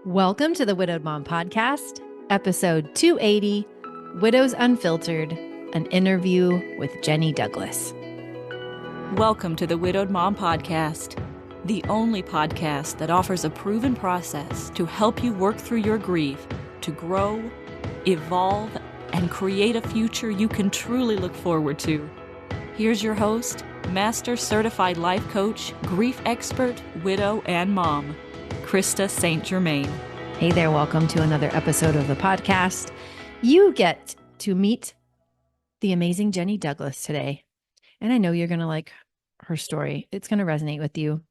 Welcome to the Widowed Mom Podcast, episode 280, Widows Unfiltered, an interview with Jenny Douglas. Welcome to the Widowed Mom Podcast, the only podcast that offers a proven process to help you work through your grief, to grow, evolve, and create a future you can truly look forward to. Here's your host, Master Certified Life Coach, Grief Expert, Widow, and Mom, Krista St-Germain. Hey there, welcome to another episode of the podcast. You get to meet the amazing Jenny Douglas today. And I know you're going to like her story. It's going to resonate with you.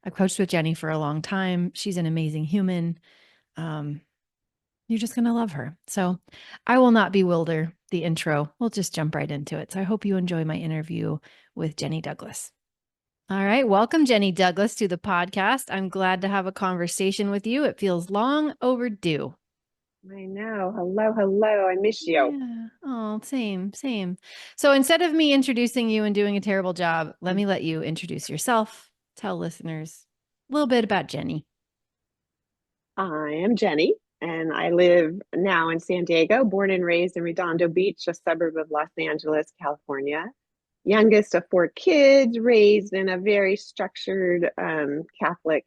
I've coached with Jenny for a long time. She's an amazing human. You're just going to love her. So I will not bewilder the intro. We'll just jump right into it. So I hope you enjoy my interview with Jenny Douglas. All right. Welcome, Jenny Douglas, to the podcast. I'm glad to have a conversation with you. It feels long overdue. I know. Hello. I miss you. Yeah. Oh, same. So instead of me introducing you and doing a terrible job, let me let you introduce yourself. Tell listeners a little bit about Jenny. I am Jenny, and I live now in San Diego, born and raised in Redondo Beach, a suburb of Los Angeles, California. Youngest of 4 kids, raised in a very structured Catholic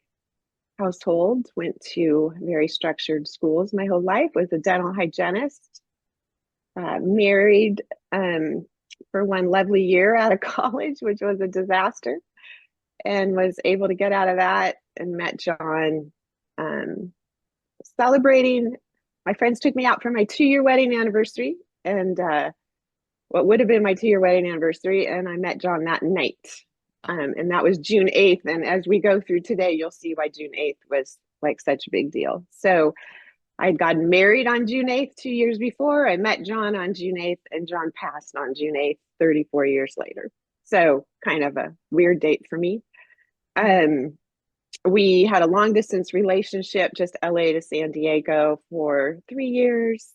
household. Went to very structured schools my whole life. Was a dental hygienist. Married for one lovely year out of college, which was a disaster, and was able to get out of that and met John. Celebrating, my friends took me out for my 2-year wedding anniversary, and what would have been my 2-year wedding anniversary, and I met John that night. And that was June 8th. And as we go through today, you'll see why June 8th was like such a big deal. So I'd gotten married on June 8th 2 years before. I met John on June 8th, and John passed on June 8th, 34 years later. So kind of a weird date for me. We had a long distance relationship, just LA to San Diego for 3 years.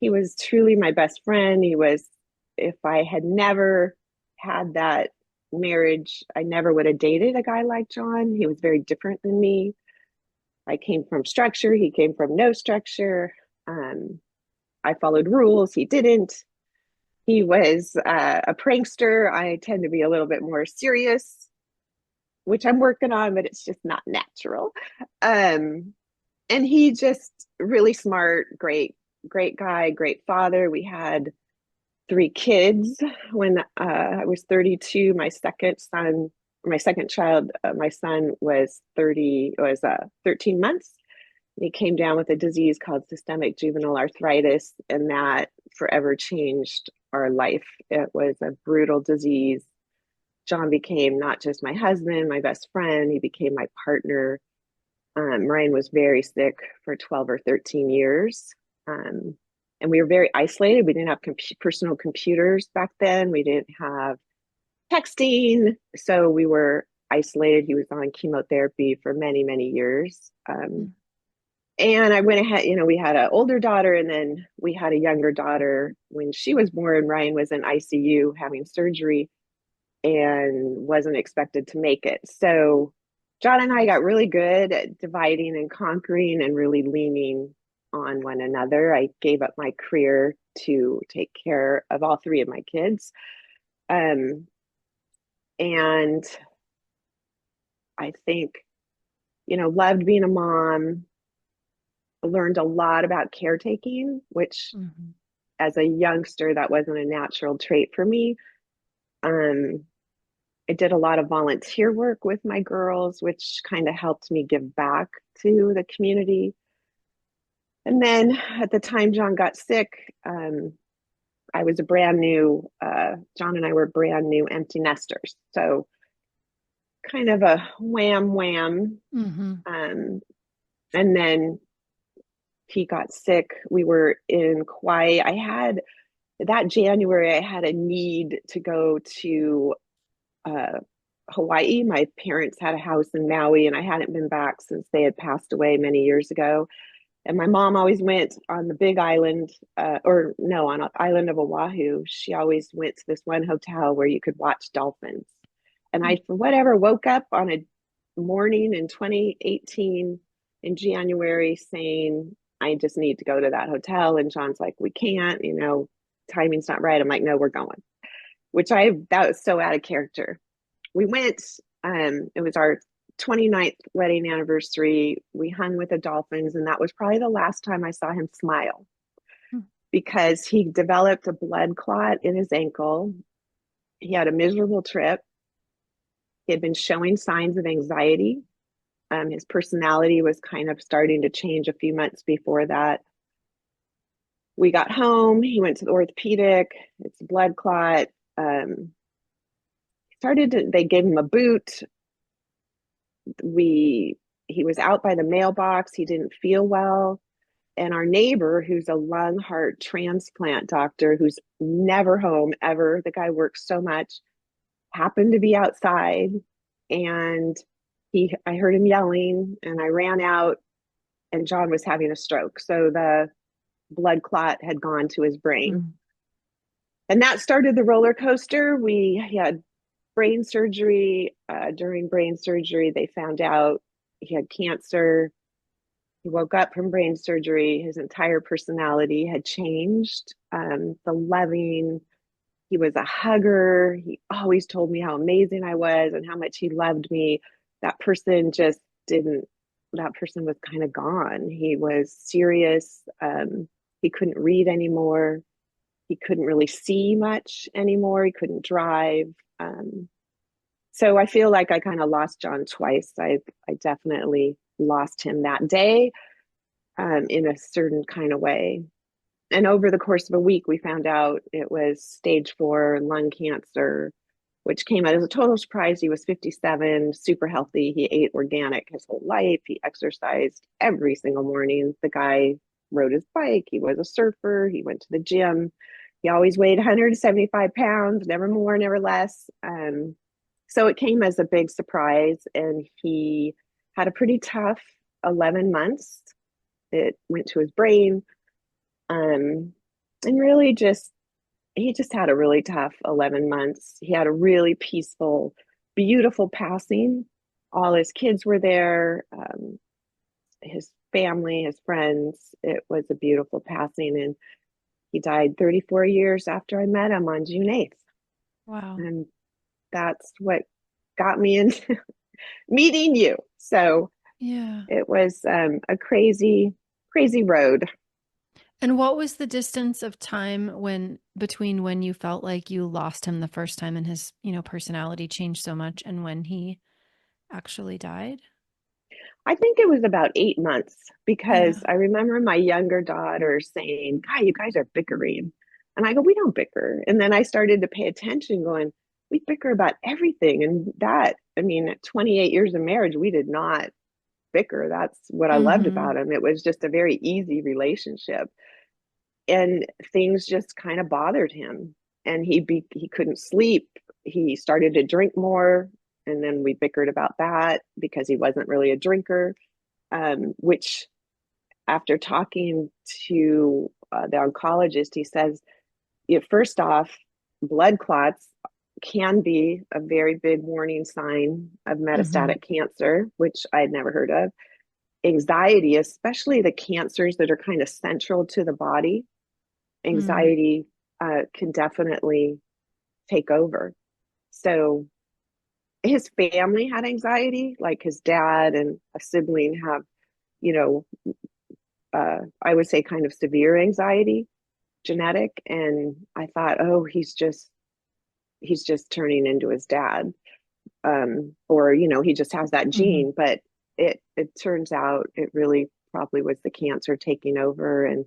He was truly my best friend. If I had never had that marriage, I never would have dated a guy like John. He was very different than me. I came from structure. He came from no structure. I followed rules. He didn't. He was a prankster. I tend to be a little bit more serious, which I'm working on, but it's just not natural. And he just really smart, great guy, great father. We had 3 kids when I was 32. My second child, my son was 13 months. He came down with a disease called systemic juvenile arthritis, and that forever changed our life. It was a brutal disease. John became not just my husband, my best friend, he became my partner. Ryan was very sick for 12 or 13 years. And we were very isolated. We didn't have personal computers back then. We didn't have texting. So we were isolated. He was on chemotherapy for many, many years. And I went ahead, we had an older daughter, and then we had a younger daughter. When she was born, Ryan was in ICU having surgery and wasn't expected to make it. So John and I got really good at dividing and conquering and really leaning on one another. I gave up my career to take care of all 3 of my kids. And I think, loved being a mom, learned a lot about caretaking, which as a youngster, that wasn't a natural trait for me. I did a lot of volunteer work with my girls, which kind of helped me give back to the community. And then at the time John got sick, I was John and I were brand new empty nesters. So kind of a wham. And then he got sick. We were in Kauai. That January, I had a need to go to Hawaii. My parents had a house in Maui, and I hadn't been back since they had passed away many years ago. And my mom always went on the big island, on the island of Oahu. She always went to this one hotel where you could watch dolphins. And I, for whatever, woke up on a morning in 2018 in January saying, I just need to go to that hotel. And John's like, we can't, timing's not right. I'm like, no, we're going, that was so out of character. We went, it was our 29th wedding anniversary. We hung with the dolphins, and that was probably the last time I saw him smile because he developed a blood clot in his ankle. He had a miserable trip. He had been showing signs of anxiety. His personality was kind of starting to change a few months before that. We got home. He went to the orthopedic. It's a blood clot. They gave him a boot. He was out by the mailbox. He didn't feel well. And our neighbor, who's a lung heart transplant doctor, who's never home ever, the guy works so much, happened to be outside, and I heard him yelling, and I ran out, and John was having a stroke. So the blood clot had gone to his brain. And that started the roller coaster. He had brain surgery. During brain surgery, they found out he had cancer. He woke up from brain surgery. His entire personality had changed. The loving, he was a hugger. He always told me how amazing I was and how much he loved me. That person just didn't, that person was kind of gone. He was serious. He couldn't read anymore. He couldn't really see much anymore. He couldn't drive. So I feel like I kind of lost John twice. I definitely lost him that day, in a certain kind of way. And over the course of a week, we found out it was stage 4 lung cancer, which came out as a total surprise. He was 57, super healthy. He ate organic his whole life. He exercised every single morning. The guy rode his bike. He was a surfer. He went to the gym. He always weighed 175 pounds, never more, never less. So it came as a big surprise, and he had a pretty tough 11 months. It went to his brain. And really he just had a really tough 11 months. He had a really peaceful, beautiful passing. All his kids were there, his family, his friends. It was a beautiful passing. And he died 34 years after I met him on June 8th. Wow. And that's what got me into meeting you. So Yeah. it was a crazy, crazy road. And what was the distance of time between when you felt like you lost him the first time and his, personality changed so much and when he actually died? I think it was about 8 months Yeah. because I remember my younger daughter saying, God, you guys are bickering. And I go, we don't bicker. And then I started to pay attention, going, we bicker about everything. And at 28 years of marriage, we did not bicker. That's what I loved Mm-hmm. about him. It was just a very easy relationship. And things just kind of bothered him. And he couldn't sleep. He started to drink more. And then we bickered about that because he wasn't really a drinker, which after talking to the oncologist, he says, first off, blood clots can be a very big warning sign of Mm-hmm. metastatic cancer, which I'd never heard of. Anxiety, especially the cancers that are kind of central to the body, Mm. anxiety can definitely take over. So his family had anxiety, like his dad and a sibling have, you know, I would say kind of severe anxiety, genetic. And I thought, oh, he's just turning into his dad. Or, he just has that Mm-hmm. gene. But it turns out it really probably was the cancer taking over. And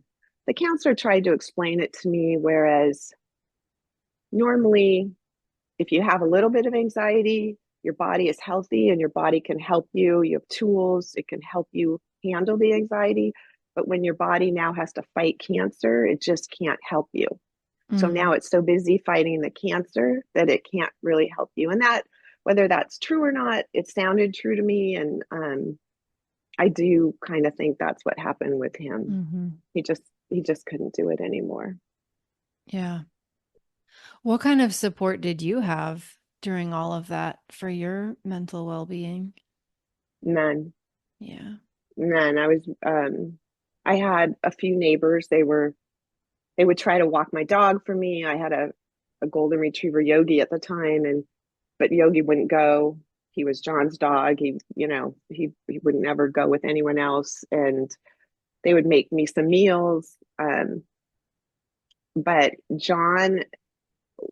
the counselor tried to explain it to me, whereas normally if you have a little bit of anxiety, your body is healthy and your body can help you. You have tools, it can help you handle the anxiety. But when your body now has to fight cancer, it just can't help you. So Mm. now it's so busy fighting the cancer that it can't really help you. And that, whether that's true or not, it sounded true to me. And I do kind of think that's what happened with him. Mm-hmm. He just couldn't do it anymore. Yeah. What kind of support did you have during all of that for your mental well-being? None. Yeah. none. I had a few neighbors. They would try to walk my dog for me. I had a golden retriever, Yogi, at the time, but Yogi wouldn't go. He was John's dog. He would never go with anyone else. And they would make me some meals. But John,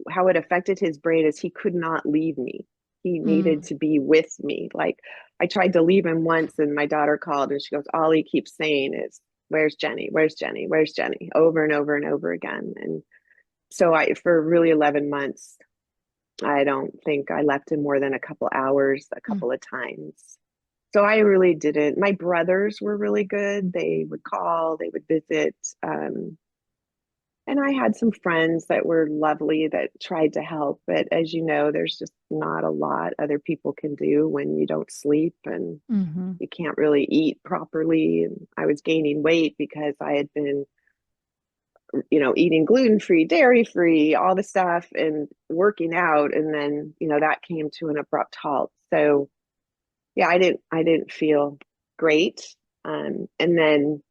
how it affected his brain is he could not leave me. He needed Mm, to be with me. Like, I tried to leave him once, and my daughter called and she goes, all he keeps saying is, "Where's Jenny? Where's Jenny? Where's Jenny?" over and over and over again. And so for really 11 months, I don't think I left him more than a couple hours, a mm, couple of times. So I really didn't. My brothers were really good. They would call, they would visit. And I had some friends that were lovely that tried to help. But as you know, there's just not a lot other people can do when you don't sleep and mm-hmm. you can't really eat properly. And I was gaining weight because I had been, eating gluten free, dairy free, all the stuff and working out. And then, that came to an abrupt halt. So yeah, I didn't feel great. And then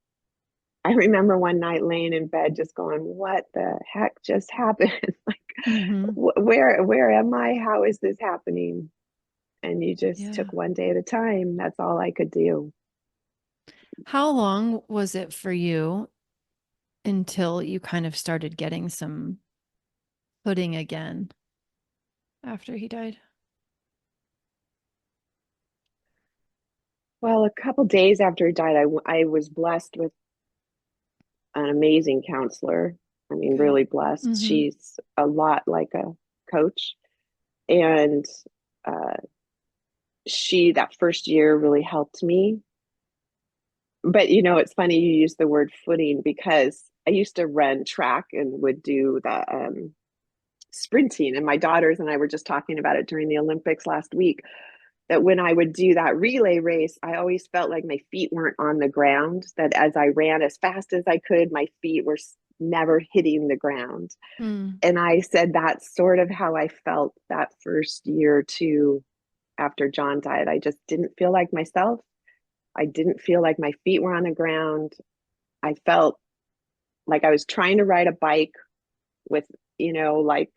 I remember one night laying in bed just going, what the heck just happened? Like, Mm-hmm. where am I? How is this happening? And you just Yeah. took one day at a time. That's all I could do. How long was it for you until you kind of started getting some footing again after he died? Well, a couple days after he died, I was blessed with an amazing counselor. I mean, Good. really blessed. Mm-hmm. She's a lot like a coach. And uh, she, that first year, really helped me. But it's funny you use the word footing because I used to run track and would do the sprinting. And my daughters and I were just talking about it during the Olympics last week that when I would do that relay race, I always felt like my feet weren't on the ground, that as I ran as fast as I could, my feet were never hitting the ground. Mm, And I said that's sort of how I felt that first year or two after John died. I just didn't feel like myself. I didn't feel like my feet were on the ground. I felt like I was trying to ride a bike with, like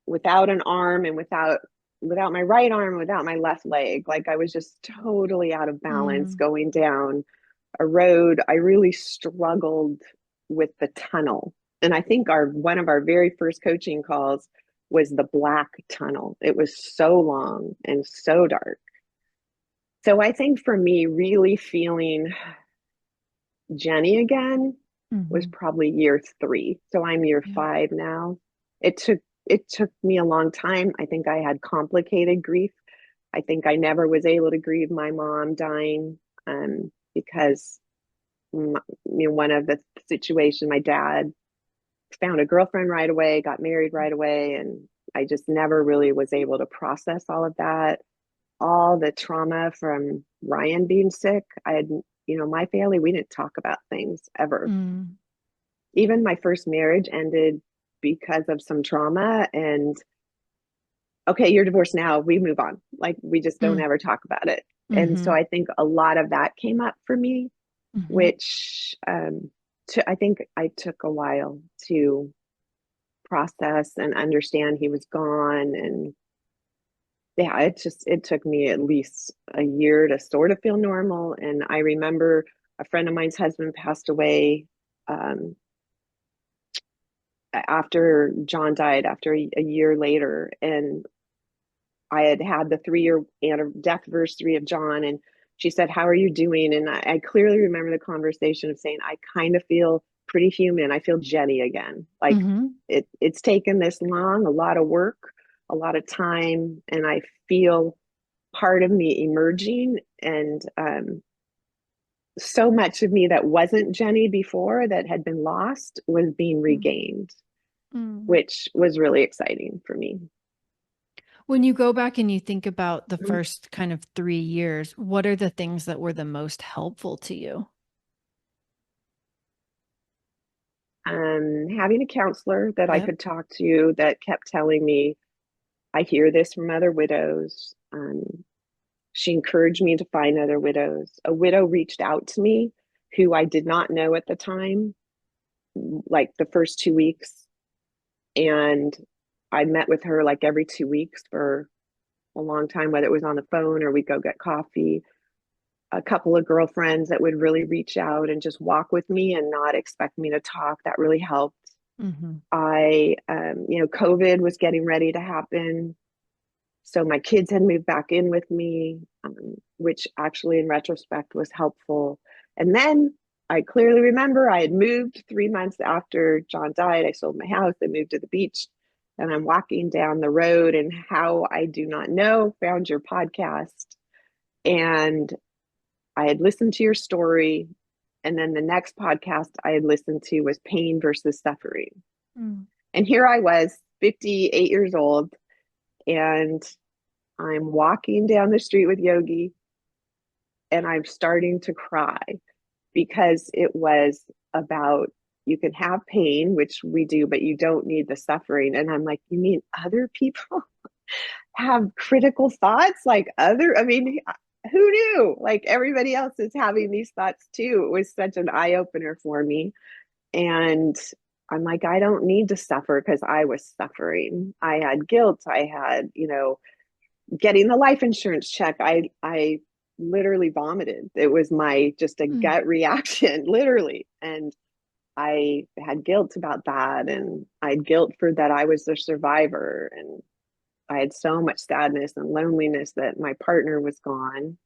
without an arm and without my right arm, without my left leg. Like I was just totally out of balance mm, going down a road. I really struggled with the tunnel. And I think our one of our very first coaching calls was the black tunnel. It was so long and so dark. So I think for me, really feeling Jenny again was mm-hmm. probably year 3. So I'm year Yeah. 5 now. It took me a long time. I think I had complicated grief. I think I never was able to grieve my mom dying because one of the situation, my dad found a girlfriend right away, got married right away, and I just never really was able to process all of that, all the trauma from Ryan being sick. I had, my family, we didn't talk about things ever. Mm, Even my first marriage ended because of some trauma. And okay, you're divorced now, we move on. Like we just don't mm, ever talk about it. And so mm-hmm. I think a lot of that came up for me, Mm-hmm. which I think I took a while to process and understand he was gone. And yeah, it took me at least a year to sort of feel normal. And I remember a friend of mine's husband passed away um, after John died, after a year later, and I had had the 3-year death anniversary of John, and she said, "How are you doing?" And I clearly remember the conversation of saying, "I kind of feel pretty human. I feel Jenny again. Like Mm-hmm. it's taken this long, a lot of work, a lot of time, and I feel part of me emerging, and so much of me that wasn't Jenny before, that had been lost, was being regained, Mm. which was really exciting for me." When you go back and you think about the first kind of 3 years, what are the things that were the most helpful to you? Having a counselor that I Yep. could talk to that kept telling me, I hear this from other widows. She encouraged me to find other widows. A widow reached out to me who I did not know at the time, like the first 2 weeks. And I met with her like every 2 weeks for a long time, whether it was on the phone or we'd go get coffee. A couple of girlfriends that would really reach out and just walk with me and not expect me to talk. That really helped. Mm-hmm. COVID was getting ready to happen. So my kids had moved back in with me, which actually in retrospect was helpful. And then I clearly remember I had moved 3 months after John died. I sold my house. I moved to the beach and I'm walking down the road, and how I do not know, found your podcast. And I had listened to your story. And then the next podcast I had listened to was Pain versus Suffering. Mm. And here I was, 58 years old, and I'm walking down the street with Yogi, and I'm starting to cry because it was about you can have pain, which we do, but you don't need the suffering. And I'm like, you mean other people have critical thoughts like I mean, who knew? Like everybody else is having these thoughts too. It was such an eye opener for me. And I'm like, I don't need to suffer because I was suffering. I had guilt. I had, getting the life insurance check. I literally vomited. It was my just a gut reaction, literally. And I had guilt about that. And I had guilt for that I was the survivor. And I had so much sadness and loneliness that my partner was gone.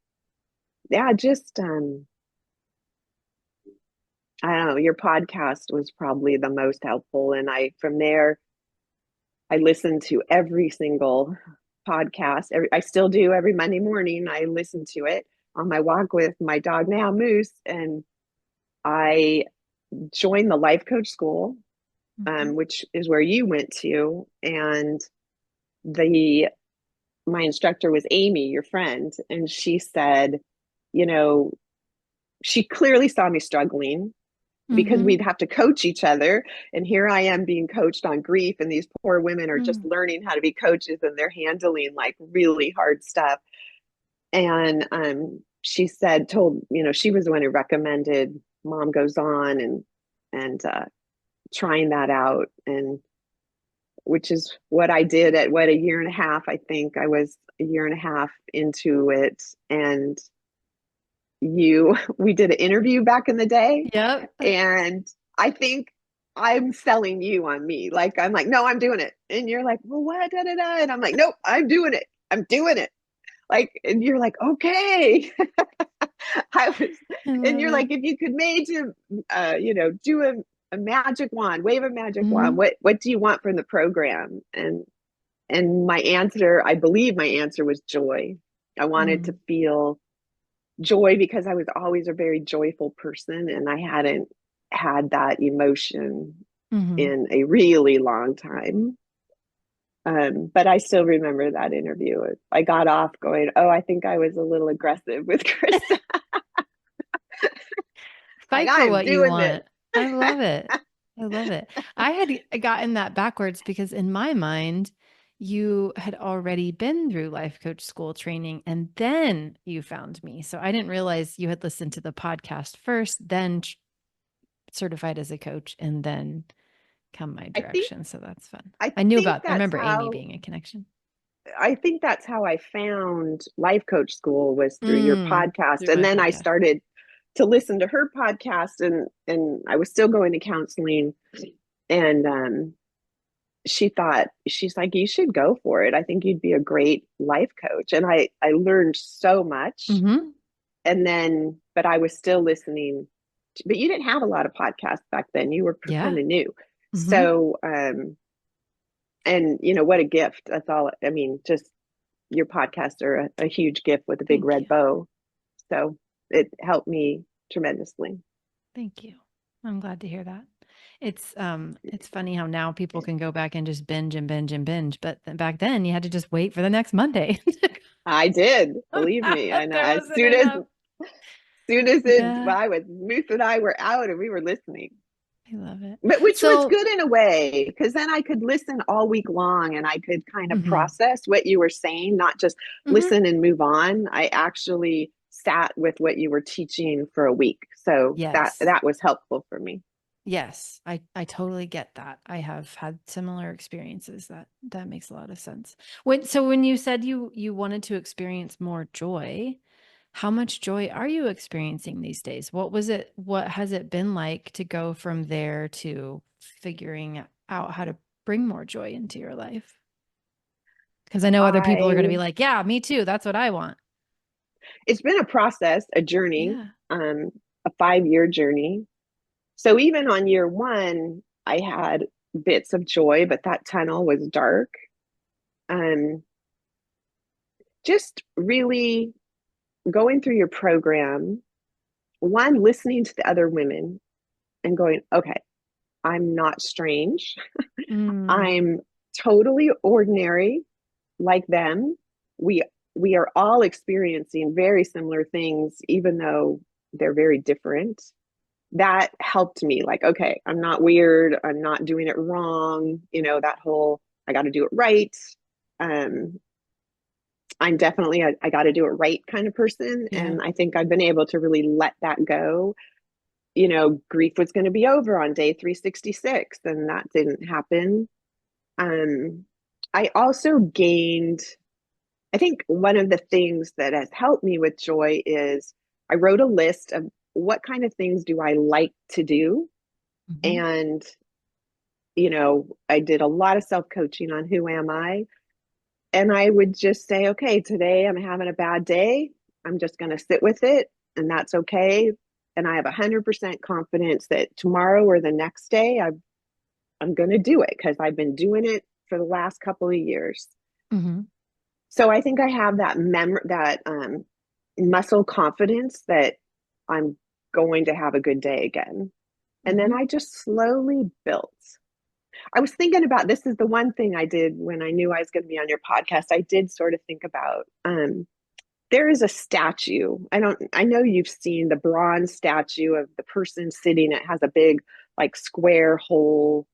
Yeah, just I don't know, your podcast was probably the most helpful. And I from there I listened to every single podcast. I still do every Monday morning. I listen to it on my walk with my dog now, Moose, and I joined the life coach school, which is where you went to, and the my instructor was Amy, your friend, and she said, you know, she clearly saw me struggling because we'd have to coach each other. And here I am being coached on grief, and these poor women are just learning how to be coaches, and they're handling like really hard stuff. And she said, she was the one who recommended Mom Goes On and trying that out, and which is what I did at a year and a half. I think I was a year and a half into it, and we did an interview back in the day. Yep. And I think I'm selling you on me. Like, I'm like, no, I'm doing it. And you're like, well, what? Da, da, da. And I'm like, nope, I'm doing it. I'm doing it. Like, and you're like, okay. And you're like, if you could do a magic wand, wave a magic wand, what do you want from the program? And my answer, I believe my answer was joy. I wanted to feel joy because I was always a very joyful person, and I hadn't had that emotion in a really long time. But I still remember that interview. I got off going, oh, I think I was a little aggressive with Krista. Fight like, for I'm what you doing want. this. I love it. I love it. I had gotten that backwards because in my mind, you had already been through life coach school training and then you found me. So I didn't realize you had listened to the podcast first, then certified as a coach, and then come my I think direction. So that's fun. I I knew think about, I that's remember Amy how being a connection. I think that's how I found life coach school, was through your podcast. Through And my then I podcast. started to listen to her podcast, and I was still going to counseling, and she's like, you should go for it. I think you'd be a great life coach. And I learned so much. And then, but I was still listening, but you didn't have a lot of podcasts back then. You were kind of new. So, and what a gift. That's all. I mean, just your podcasts are a huge gift with a big red bow. So it helped me tremendously. Thank you. I'm glad to hear that. It's funny how now people can go back and just binge and binge and binge, but back then you had to just wait for the next Monday. I did, believe me. I know. As soon as Yeah. Moose and I were out and we were listening. I love it. But which was So, good in a way, because then I could listen all week long and I could kind of mhm, process what you were saying, not just mhm. listen and move on. I actually sat with what you were teaching for a week. So that Yes. that was helpful for me. Yes, I totally get that. I have had similar experiences. That makes a lot of sense. When you said you wanted to experience more joy, how much joy are you experiencing these days? What has it been like to go from there to figuring out how to bring more joy into your life? Because I know other people are going to be I like, "Yeah, me too. That's what I want." It's been a process, a journey, Yeah. um, a 5 year journey. So even on year one, I had bits of joy, but that tunnel was dark. Um, just really going through your program, one, listening to the other women and going, okay, I'm not strange. Mm, I'm totally ordinary like them. We we are all experiencing very similar things, even though they're very different. That helped me. Like, okay, I'm not weird. I'm not doing it wrong. That whole I got to do it right. Um, I'm definitely a I got to do it right kind of person. yeah. And I think I've been able to really let that go. Grief was going to be over on day 366, and that didn't happen. Um, I also gained, I think one of the things that has helped me with joy is I wrote a list of what kind of things do I like to do. Mhm. And, I did a lot of self coaching on who am I. And I would just say, okay, today I'm having a bad day. I'm just going to sit with it, and that's okay. And I have 100% confidence that tomorrow or the next day, I'm going to do it because I've been doing it for the last couple of years. Mhm. So I think I have that muscle confidence that I'm going to have a good day again. And then Mhm. I just slowly built. I was thinking about this is the one thing I did when I knew I was going to be on your podcast. I did sort of think about there is a statue. I know you've seen the bronze statue of the person sitting. It has a big like square hole.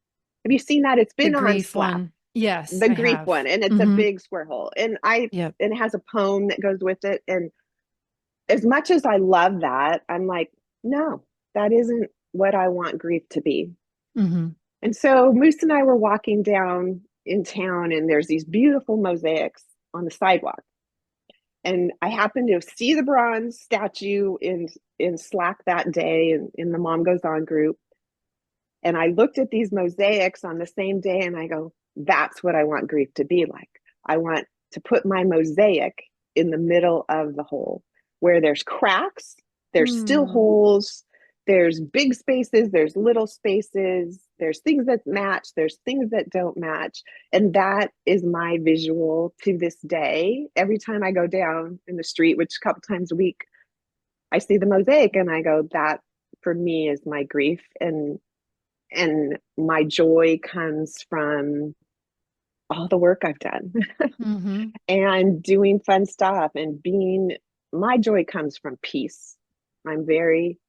Have you seen that? It's The been on grief Slack, one. Yes, the I Greek have. one, and it's a Mhm. big square hole. Yep. And it has a poem that goes with it. And as much as I love that, I'm like, no, that isn't what I want grief to be. Mhm. And so Moose and I were walking down in town, and there's these beautiful mosaics on the sidewalk. And I happened to see the bronze statue in Slack that day, and in the Mom Goes On group. And I looked at these mosaics on the same day, and I go, that's what I want grief to be like. I want to put my mosaic in the middle of the hole where there's cracks, there's still Mm. holes, there's big spaces, there's little spaces, there's things that match, there's things that don't match. And that is my visual to this day. Every time I go down in the street, which a couple times a week, I see the mosaic and I go, that for me is my grief. And my joy comes from all the work I've done Mhm. and doing fun stuff and being my joy comes from peace. I'm very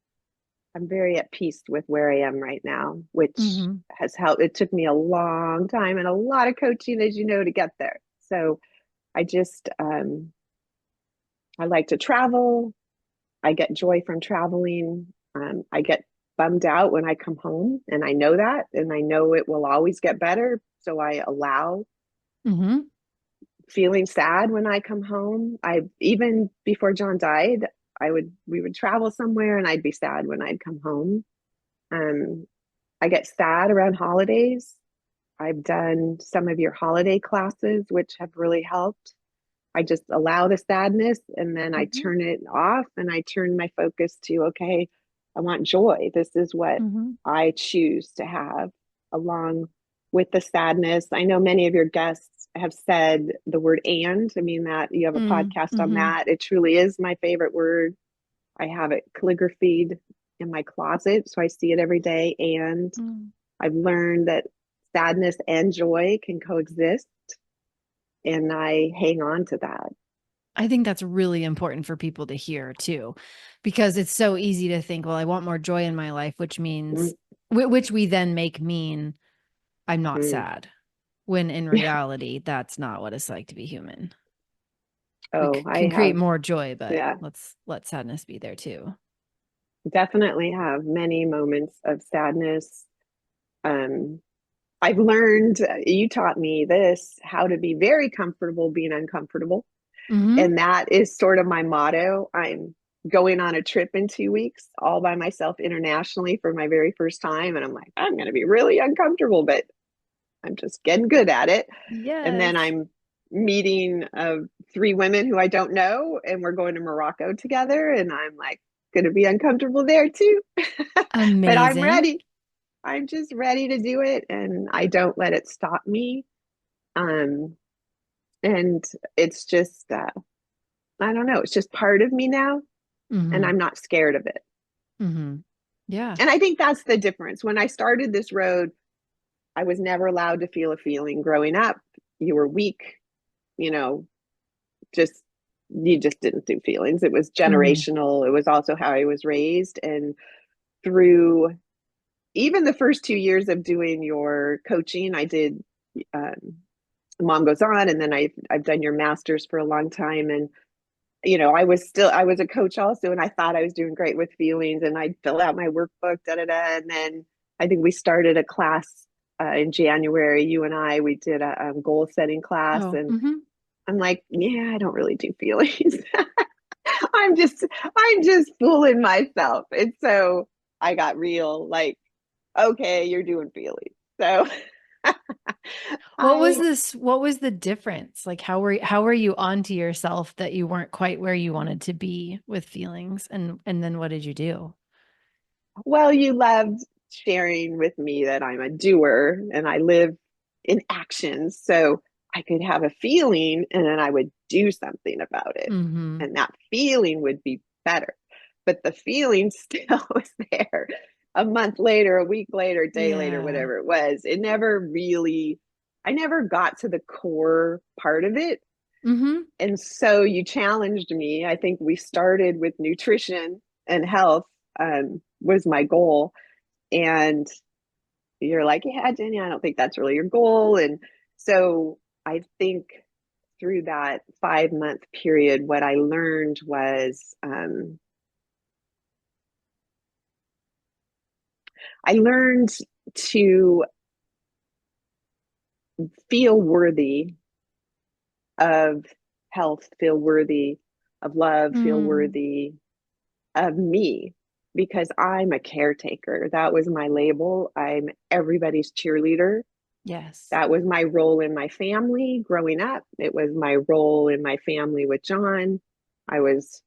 I'm very at peace with where I am right now, which Mhm. has helped. It took me a long time and a lot of coaching, as you know, to get there. So I just I like to travel. I get joy from traveling. I get bummed out when I come home, and I know that, and I know it will always get better. So I allow Mhm. feeling sad when I come home. I even before John died, I would we would travel somewhere, and I'd be sad when I'd come home. Um, I get sad around holidays. I've done some of your holiday classes, which have really helped. I just allow the sadness and then I Mhm. turn it off and I turn my focus to, okay, I want joy. This is what Mhm. I choose to have along with the sadness. I know many of your guests have said the word and. I mean, that you have a Mm. podcast on Mhm. that. It truly is my favorite word. I have it calligraphied in my closet, so I see it every day. And Mm. I've learned that sadness and joy can coexist, and I hang on to that. I think that's really important for people to hear too, because it's so easy to think, well, I want more joy in my life, which means which we then make mean I'm not Mm. sad, when in Yeah. reality, that's not what it's like to be human. We Oh, I can create have, more joy, but yeah, let's let sadness be there too. definitely have many moments of sadness. Um, I've learned, you taught me this, how to be very comfortable being uncomfortable. Mm-hmm. And that is sort of my motto. I'm going on a trip in 2 weeks all by myself internationally for my very first time. And I'm like, I'm going to be really uncomfortable, but I'm just getting good at it. And Yes. then I'm meeting three women who I don't know, and we're going to Morocco together. And I'm like, going to be uncomfortable there too. But I'm Amazing. ready. I'm just ready to do it. And I don't let it stop me. Um, and it's just, I don't know, it's just part of me now. And Mm-hmm. I'm not scared of it. Mm-hmm. Yeah. And I think that's the difference. When I started this road, I was never allowed to feel a feeling growing up. You were weak, you know, just you just didn't do feelings. It was Mm-hmm. generational. It was also how I was raised. And through even the first 2 years of doing your coaching, I did Mom Goes On, and then I've done your masters for a long time. And I was a coach also, and I thought I was doing great with feelings, and I'd fill out my workbook, da da da. And then I think we started a class in January. You and we did a goal setting class, Oh, and mm-hmm. I'm like, yeah, I don't really do feelings. I'm just fooling myself. And so I got real, like, okay, you're doing feelings. So What was I this? What was the difference? Like, how were you onto yourself that you weren't quite where you wanted to be with feelings? And then what did you do? Well, you loved sharing with me that I'm a doer and I live in action. So I could have a feeling and then I would do something about it. Mm-hmm. And that feeling would be better. But the feeling still was there a month later, a week later, a day later, Yeah. whatever it was. I never got to the core part of it. Mm-hmm. And so you challenged me. I think we started with nutrition and health was my goal. And you're like, yeah, Jenny, I don't think that's really your goal. And so I think through that 5 month period, what I learned was I learned to feel worthy of health, feel worthy of love, feel Mm. worthy of me because I'm a caretaker. That was my label. I'm everybody's cheerleader. Yes. That was my role in my family growing up. It was my role in my family with John. I was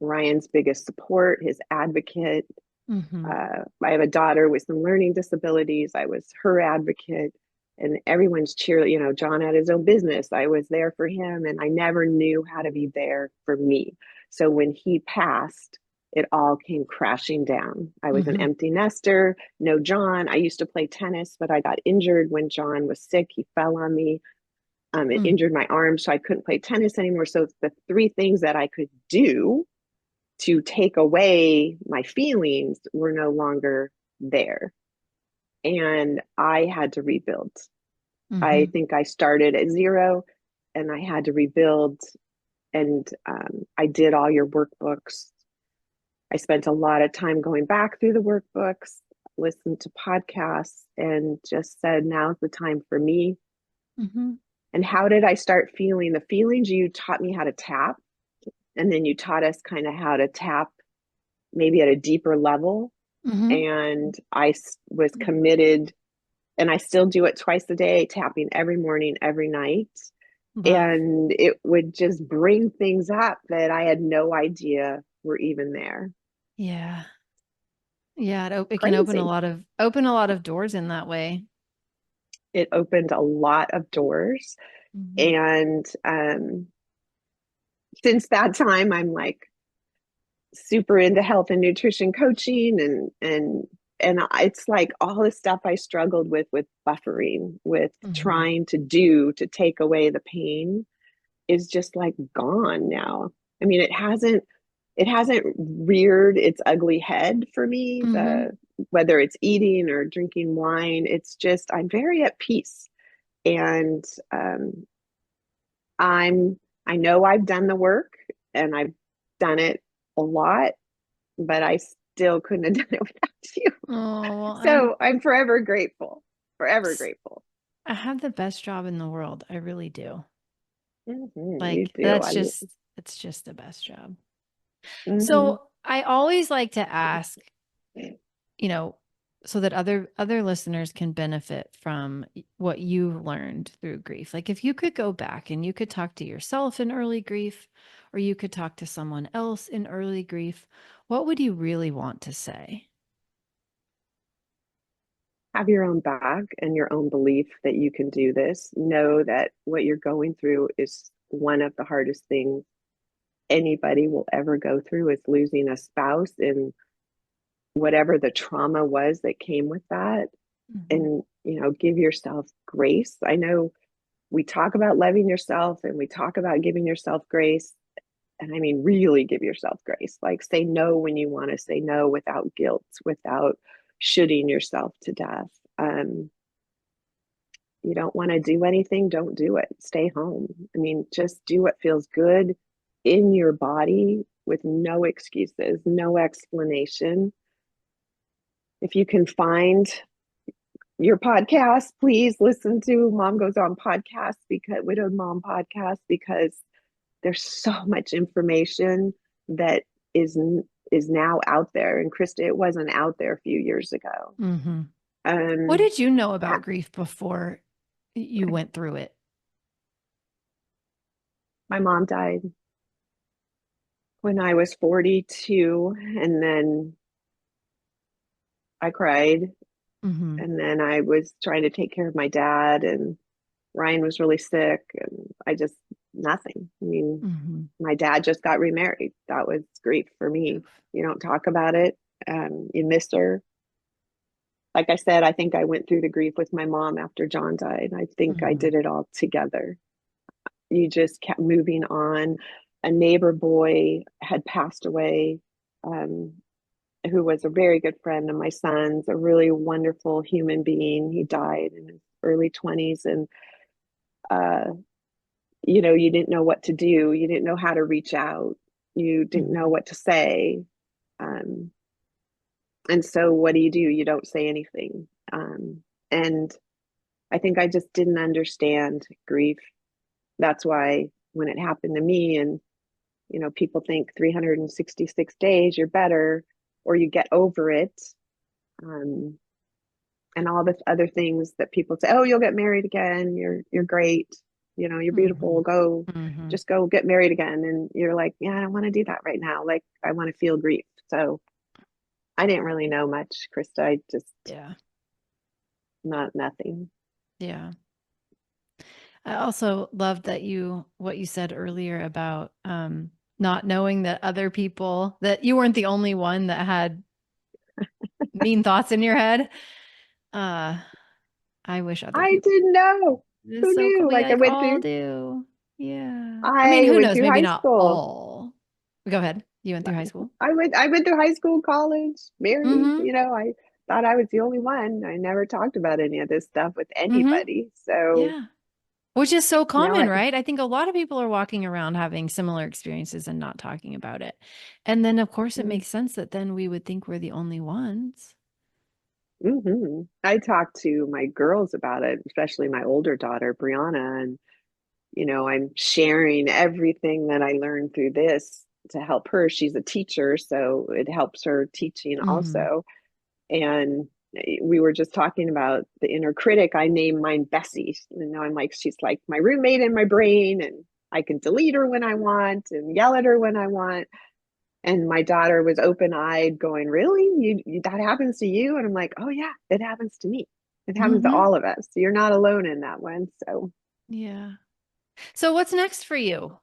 Ryan's biggest support, his advocate. Mm-hmm. I have a daughter with some learning disabilities. I was her advocate, and everyone's cheerleader. John had his own business. I was there for him, and I never knew how to be there for me. So when he passed, it all came crashing down. I was an Mm-hmm. empty nester, no John. I used to play tennis, but I got injured when John was sick. He fell on me. It Mm. injured my arm, so I couldn't play tennis anymore. So the three things that I could do to take away my feelings were no longer there. And I had to rebuild. I Mm-hmm. think I started at zero and I had to rebuild. And I did all your workbooks. I spent a lot of time going back through the workbooks, listened to podcasts, and just said, now's the time for me. Mm-hmm. And how did I start feeling the feelings? You taught me how to tap, and then you taught us kind of how to tap maybe at a deeper level. Mm-hmm. And I was committed, and I still do it twice a day, tapping every morning, every night. Love. And it would just bring things up that I had no idea were even there. Yeah. Yeah. It can Crazy. open a lot of doors in that way. It opened a lot of doors. Mm-hmm. And since that time, I'm like super into health and nutrition coaching, and it's like all the stuff I struggled with buffering, with Mm-hmm. trying to do to take away the pain is just like gone now. I mean, it hasn't reared its ugly head for me. Mm-hmm. whether it's eating or drinking wine, it's just, I'm very at peace. And I'm, I know I've done the work and I've done it a lot, but I still couldn't have done it without you. Oh, well, So I'm forever grateful, forever s- grateful. I have the best job in the world. I really do. You Like do. I, it's just the best job. mhm. So I always like to ask, you know, so that other listeners can benefit from what you've learned through grief. Like if you could go back and you could talk to yourself in early grief, or you could talk to someone else in early grief, what would you really want to say? Have your own back and your own belief that you can do this. Know that what you're going through is one of the hardest things anybody will ever go through, is losing a spouse and whatever the trauma was that came with that. Mhm. And, give yourself grace. I know we talk about loving yourself and we talk about giving yourself grace. And I mean, really give yourself grace. Like, say no when you want to say no without guilt, without shooting yourself to death. You don't want to do anything, don't do it. Stay home. I mean, just do what feels good in your body with no excuses, no explanation. If you can find your podcast, please listen to Mom Goes On podcast, because Widowed Mom podcast, because there's so much information that is is now out there. And Krista, it wasn't out there a few years ago. Mhm. What Um, did you know about grief before you went through it? my mom died when I was 42, and then I cried, Mhm. and then I was trying to take care of my dad, and Ryan was really sick, and I just, nothing. I mean, Mhm. my dad just got remarried. That was grief for me. You don't talk about it. You miss her. Like I said, I think I went through the grief with my mom after John died. I think I Mhm. did it all together. You just kept moving on. A neighbor boy had passed away, um, who was a very good friend of my son's, a really wonderful human being. He died in his early 20s. And, uh, you didn't know what to do. You didn't know how to reach out. You didn't know Mhm. what to say. Um, and so what do? You don't say anything. And I think I just didn't understand grief. That's why when it happened to me, and people think 366 days you're better, or you get over it, um, and all the other things that people say, oh, you'll get married again, you're great, you're beautiful, Mhm. go, Mhm. just go get married again. And you're like, yeah, I don't want to do that right now. Like, I want to feel grief. So I didn't really know much, Krista. I just, Yeah. not nothing. Yeah. I also loved that what you said earlier about not knowing that other people, that you weren't the only one that had mean thoughts in your head. Uh I wish other I people. didn't know. It's Who so cool. knew? We Like, like all do. Yeah. I mean, I who went knows? through Maybe high not school. all. Go ahead. You went through high school? I went through high school, college, married. Mm-hmm. I thought I was the only one. I never talked about any of this stuff with Mm-hmm. anybody. So Yeah. Which is so now common, right? I think a lot of people are walking around having similar experiences and not talking about it. And then, of course, it mm, makes sense that then we would think we're the only ones. I talked to my girls about it, especially my older daughter, Brianna, and I'm sharing everything that I learned through this to help her. She's a teacher, so it helps her teaching Mm-hmm. also. And we were just talking about the inner critic. I named mine Bessie. I'm like, she's like my roommate in my brain, and I can delete her when I want and yell at her when I want. And my daughter was open eyed, going, really? That happens to you? And I'm like, oh, yeah, it happens to me. It happens to Mm-hmm. all of us. You're not alone in that one. So, Yeah. So what's next for you?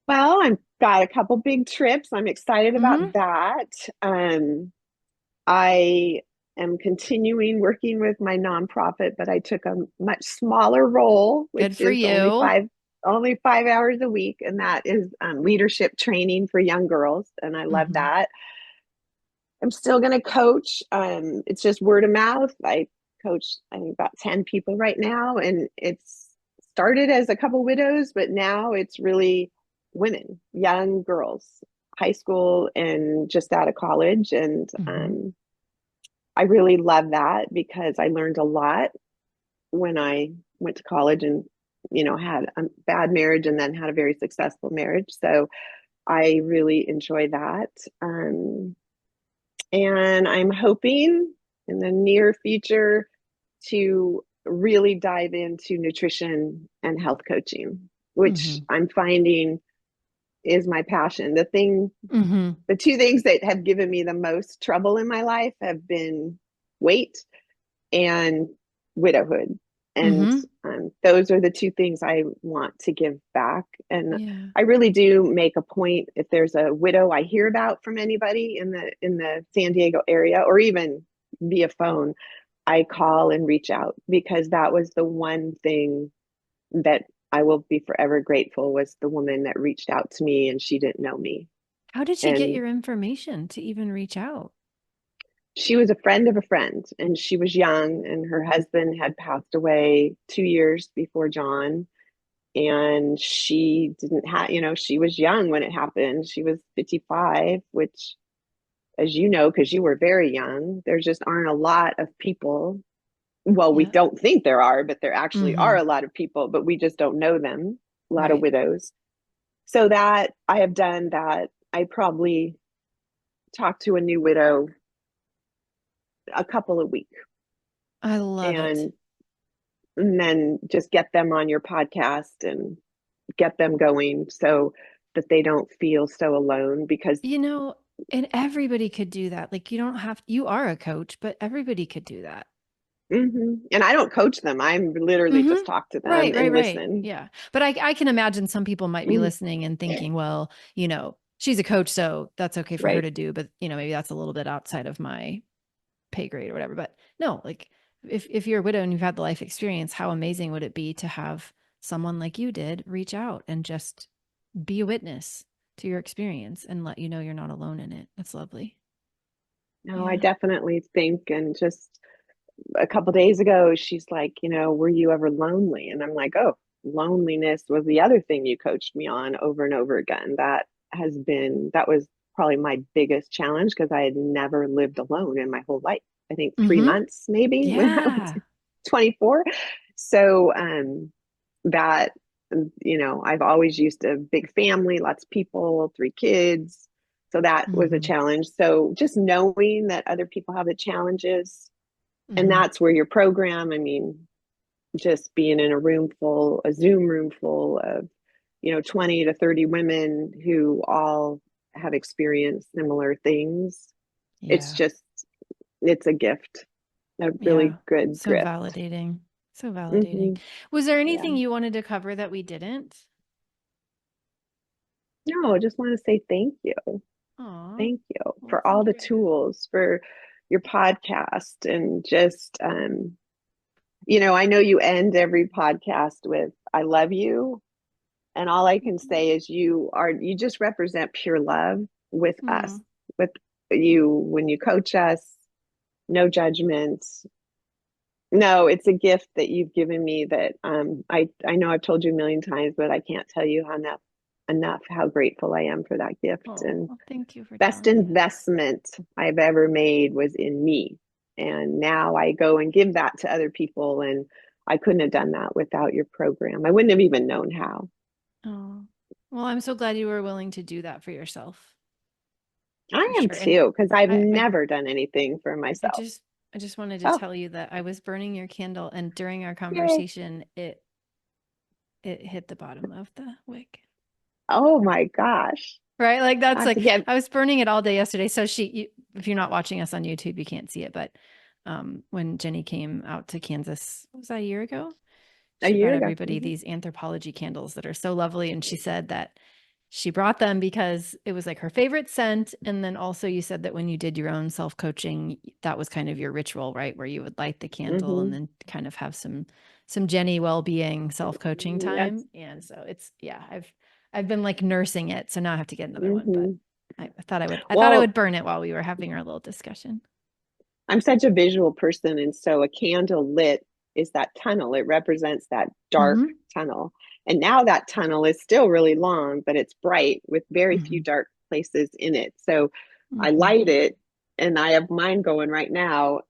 well, I've got a couple big trips. I'm excited Mm-hmm. about that. Um, I am continuing working with my nonprofit, but I took a much smaller role, Good which for is you. only 5 hours a week, and that is leadership training for young girls, and I love Mm-hmm. that. I'm still going to coach. It's just word of mouth. I coach, I think, about 10 people right now, and it's started as a couple widows, but now it's really women, young girls, high school and just out of college. And Mm-hmm. I really love that because I learned a lot when I went to college and, had a bad marriage and then had a very successful marriage. So I really enjoy that. And I'm hoping in the near future to really dive into nutrition and health coaching, which Mm-hmm. I'm finding is my passion. Mm-hmm. The two things that have given me the most trouble in my life have been weight and widowhood. And Mm-hmm. those are the two things I want to give back. And Yeah. I really do make a point if there's a widow I hear about from anybody in the San Diego area, or even via phone, I call and reach out, because that was the one thing that I will be forever grateful, was the woman that reached out to me and she didn't know me. How did she get And your information to even reach out? she was a friend of a friend, and she was young, and her husband had passed away 2 years before John. And she didn't have, she was young when it happened. She was 55, which, as you know, because you were very young, there just aren't a lot of people. Well, we Yeah. don't think there are, but there actually are Mm-hmm. a lot of people, but we just don't know them. A lot of Right. widows. So that I have done that. I probably talked to a new widow a couple of weeks, I love it. and then just get them on your podcast and get them going so that they don't feel so alone. Because You know, and everybody could do that. Like you don't have, you are a coach, but everybody could do that. and I don't coach them. I'm literally Mm-hmm. just talk to them Right, right, and right. listen. Yeah. But I can imagine some people might be listening and thinking, well, she's a coach, so that's okay for her Right. to do, but maybe that's a little bit outside of my pay grade or whatever. But no, like if you're a widow and you've had the life experience, how amazing would it be to have someone like you did reach out and just be a witness to your experience and let you know you're not alone in it. That's lovely. No, I Yeah. definitely think. And just a couple days ago, she's like, were you ever lonely? And I'm like, oh, loneliness was the other thing you coached me on over and over again. That was probably my biggest challenge, because I had never lived alone in my whole life. I think three Mm-hmm. months maybe when I was Yeah. 24. So that, I've always used a big family, lots of people, three kids. So that was a Mm-hmm. challenge. So just knowing that other people have the challenges, and Mm-hmm. that's where your program, I mean, just being in a Zoom room full of, 20 to 30 women who all have experienced similar things. It's Yeah. just, it's a gift, a really Yeah. good So gift. validating. So validating. Hmm. Was there Yeah. anything you wanted to cover that we didn't? No, I just want to say thank you. Oh, Thank you well, for all thank the you. tools, for your podcast, and just, I know you end every podcast with, I love you. And all I can say is you just represent pure love with us, Oh, with you when you coach us, no judgment. No, it's a gift that you've given me that I know I've told you a million times, but I can't tell you how enough how grateful I am for that gift. oh, And well, thank you for best telling me that. investment I've ever made was in me. And now I go and give that to other people, and I couldn't have done that without your program. I wouldn't have even known how. Oh, well, I'm so glad you were willing to do that for yourself, for I am sure. And too, because I've I, I, never done anything for I myself. just, I just wanted to Oh, tell you that I was burning your candle, and during our yay. conversation, it hit the bottom of the wick. Oh my gosh. Right? Like I that's have to like get I was burning it all day yesterday. So if you're not watching us on YouTube, you can't see it. But when Jenny came out to Kansas, what was that, a year ago? a She brought year ago. everybody these anthropology candles that are so lovely. And she said that she brought them because it was like her favorite scent. And then also you said that when you did your own self-coaching, that was kind of your ritual, right? Where you would light the candle and Hmm. then kind of have some Jenny well-being self-coaching Yes. time. And so it's yeah, I've been like nursing it. So now I have to get another one. But Hmm. I thought I would. I thought I Well, would burn it while we were having our little discussion. I'm such a visual person, and so a candle lit is that tunnel. It represents that dark Mm-hmm. tunnel. And now that tunnel is still really long, but it's bright with very few Mm-hmm. dark places in it. So I Mm-hmm. light it, and I have mine going right now.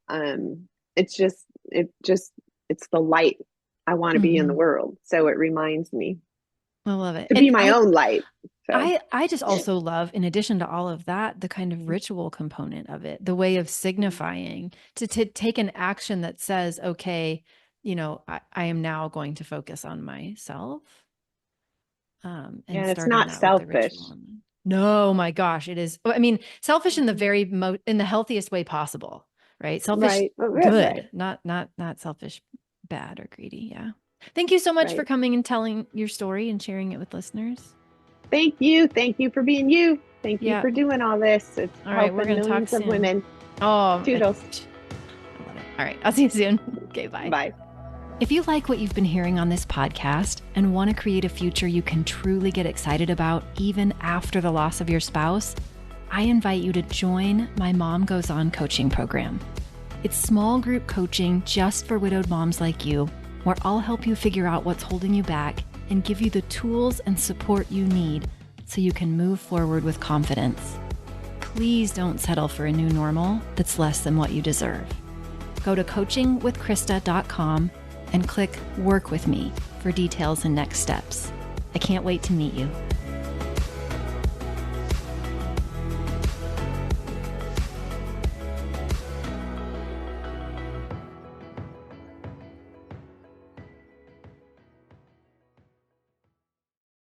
It's just it's the light I want to be in the Mm-hmm. world. So it reminds me I love it. to And be my own light. So I just also love, in addition to all of that, the kind of ritual component of it, the way of signifying to take an action that says, okay, I am now going to focus on myself. And and it's starting not that with the selfish. ritual. No, my gosh, it is. I mean, selfish in the in the healthiest way possible, right? Selfish, Right. Right. good, not selfish, bad or greedy. Yeah. Thank you so much for Right. coming and telling your story and sharing it with listeners. Thank you. Thank you for being you. Thank you Yeah. for doing all this. It's All right. We're helping going to talk millions of soon. women. Oh, Toodles. I love it. All right. I'll see you soon. Okay. Bye. Bye. If you like what you've been hearing on this podcast and want to create a future you can truly get excited about, even after the loss of your spouse, I invite you to join my Mom Goes On coaching program. It's small group coaching just for widowed moms like you, where I'll help you figure out what's holding you back and give you the tools and support you need so you can move forward with confidence. Please don't settle for a new normal that's less than what you deserve. Go to coachingwithkrista.com and click Work With Me for details and next steps. I can't wait to meet you.